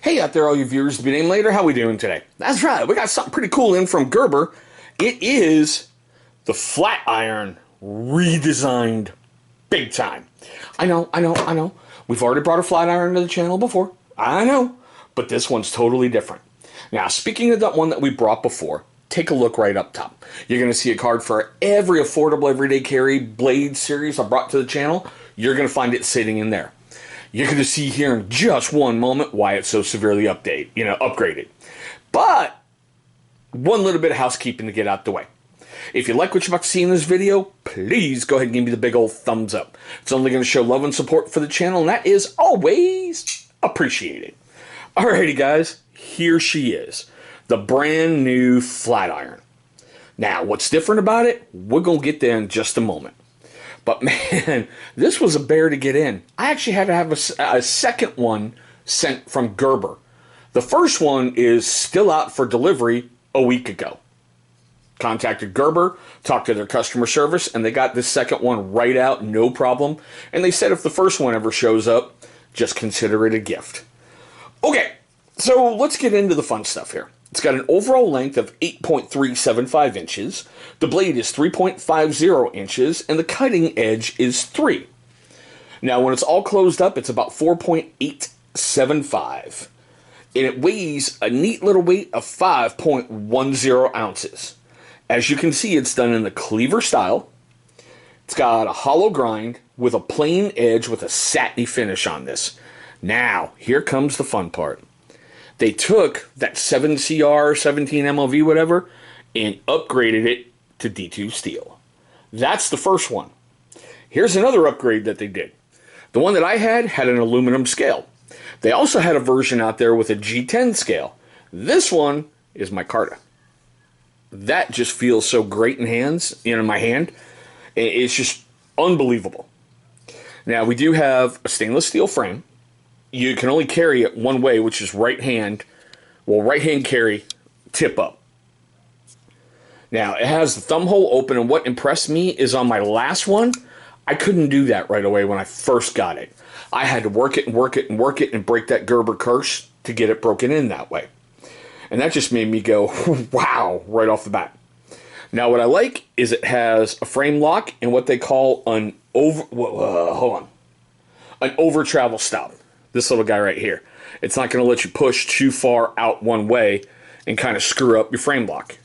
Hey out there, all you viewers to be named later, how we doing today? That's right, we got something pretty cool in from Gerber. It is the Flatiron redesigned big time. I know. We've already brought a Flatiron to the channel before. I know, but this one's totally different. Now, speaking of that one that we brought before, take a look right up top. You're going to see a card for every affordable everyday carry blade series I brought to the channel. You're going to find it sitting in there. You're going to see here in just one moment why it's so severely upgraded. But one little bit of housekeeping to get out the way. If you like what you're about to see in this video, please go ahead and give me the big old thumbs up. It's only going to show love and support for the channel, and that is always appreciated. Alrighty guys, here she is. The brand new Flatiron. Now, what's different about it? We're going to get there in just a moment. But man, this was a bear to get in. I actually had to have a second one sent from Gerber. The first one is still out for delivery a week ago. Contacted Gerber, talked to their customer service, and they got this second one right out, no problem. And they said if the first one ever shows up, just consider it a gift. Okay, so let's get into the fun stuff here. It's got an overall length of 8.375 inches. The blade is 3.50 inches, and the cutting edge is 3. Now, when it's all closed up, it's about 4.875. And it weighs a neat little weight of 5.10 ounces. As you can see, it's done in the cleaver style. It's got a hollow grind with a plain edge with a satiny finish on this. Now, here comes the fun part. They took that 7CR, 17 MLV, whatever, and upgraded it to D2 steel. That's the first one. Here's another upgrade that they did. The one that I had an aluminum scale. They also had a version out there with a G10 scale. This one is micarta. That just feels so great in my hand. It's just unbelievable. Now, we do have a stainless steel frame. You can only carry it one way, which is right hand carry, tip up. Now, it has the thumb hole open, and what impressed me is on my last one, I couldn't do that right away when I first got it. I had to work it and break that Gerber curse to get it broken in that way. And that just made me go, wow, right off the bat. Now, what I like is it has a frame lock and what they call an over travel stop. This little guy right here. It's not going to let you push too far out one way and kind of screw up your frame lock.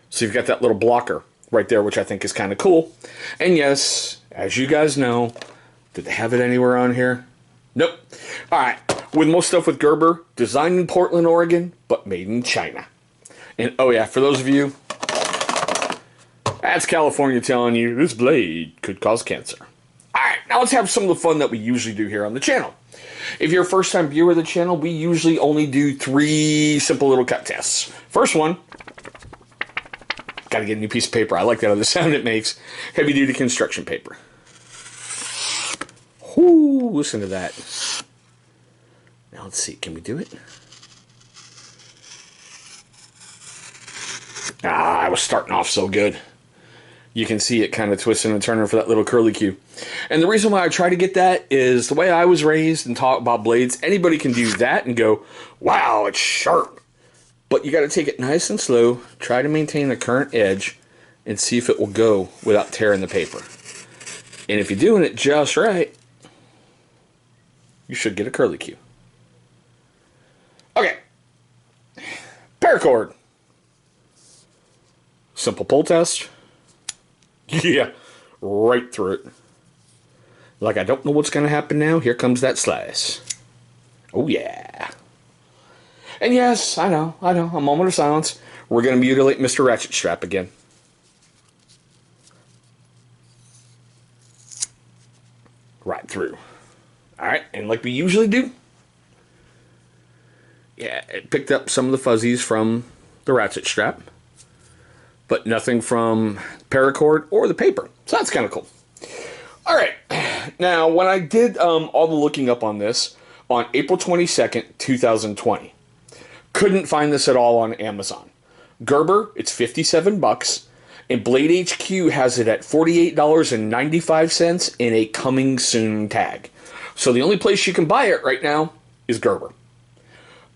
So you've got that little blocker right there, which I think is kind of cool. And yes, as you guys know, did they have it anywhere on here? Nope. All right. With most stuff with Gerber, designed in Portland, Oregon, but made in China. And oh yeah, for those of you, that's California telling you this blade could cause cancer. All right, now let's have some of the fun that we usually do here on the channel. If you're a first-time viewer of the channel, we usually only do 3 simple little cut tests. First one, got to get a new piece of paper. I like that other sound it makes. Heavy-duty construction paper. Whoo, listen to that. Now let's see, can we do it? I was starting off so good. You can see it kind of twisting and turning for that little curly cue. And the reason why I try to get that is the way I was raised and taught about blades. Anybody can do that and go, wow, it's sharp. But you got to take it nice and slow, try to maintain the current edge, and see if it will go without tearing the paper. And if you're doing it just right, you should get a curly cue. Okay. Paracord. Simple pull test. Yeah, right through it. Like I don't know what's going to happen now. Here comes that slice. Oh yeah. And yes, I know. A moment of silence. We're going to mutilate Mr. Ratchet Strap again. Right through. Alright, and like we usually do. Yeah, it picked up some of the fuzzies from the ratchet strap. But nothing from Paracord or the paper. So that's kind of cool. Alright, now when I did all the looking up on this on April 22nd, 2020, couldn't find this at all on Amazon. Gerber, it's 57 bucks, and Blade HQ has it at $48.95 in a coming soon tag. So the only place you can buy it right now is Gerber.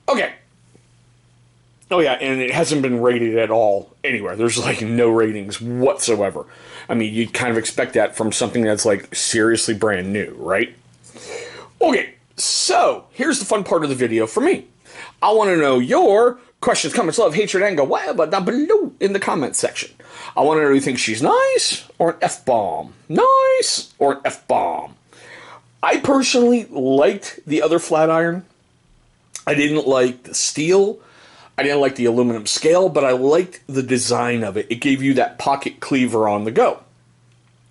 Okay. Oh yeah, and it hasn't been rated at all anywhere. There's like no ratings whatsoever. I mean, you'd kind of expect that from something that's like seriously brand new, right? Okay, so here's the fun part of the video for me. I want to know your questions, comments, love, hatred, anger, whatever, down below in the comment section. I want to know if you think she's nice or an F-bomb. Nice or an F-bomb. I personally liked the other Flatiron. I didn't like the steel. I didn't like the aluminum scale, but I liked the design of it. It gave you that pocket cleaver on the go.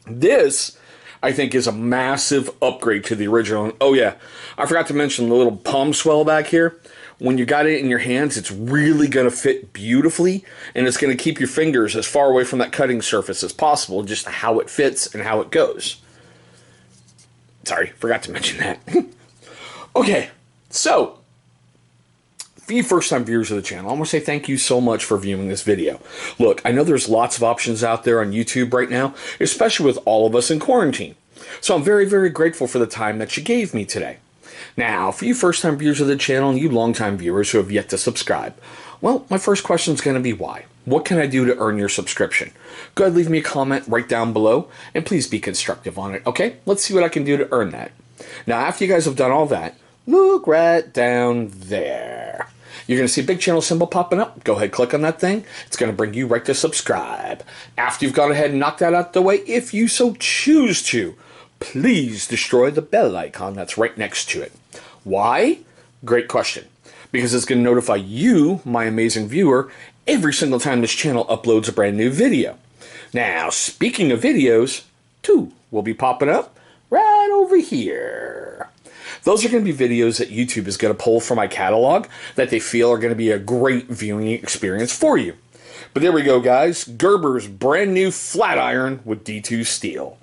This, I think, is a massive upgrade to the original. And oh yeah, I forgot to mention the little palm swell back here. When you got it in your hands, it's really going to fit beautifully, and it's going to keep your fingers as far away from that cutting surface as possible, just how it fits and how it goes. Sorry, forgot to mention that. Okay, so for you first-time viewers of the channel, I want to say thank you so much for viewing this video. Look, I know there's lots of options out there on YouTube right now, especially with all of us in quarantine. So I'm very, very grateful for the time that you gave me today. Now, for you first-time viewers of the channel and you long-time viewers who have yet to subscribe, well, my first question is going to be why? What can I do to earn your subscription? Go ahead, leave me a comment right down below, and please be constructive on it, okay? Let's see what I can do to earn that. Now, after you guys have done all that, look right down there. You're going to see a big channel symbol popping up. Go ahead, click on that thing. It's going to bring you right to subscribe. After you've gone ahead and knocked that out the way, if you so choose to, please destroy the bell icon that's right next to it. Why? Great question. Because it's going to notify you, my amazing viewer, every single time this channel uploads a brand new video. Now, speaking of videos, 2 will be popping up right over here. Those are going to be videos that YouTube is going to pull from my catalog that they feel are going to be a great viewing experience for you. But there we go, guys. Gerber's brand new Flatiron with D2 steel.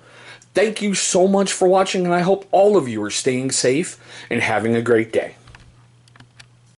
Thank you so much for watching, and I hope all of you are staying safe and having a great day.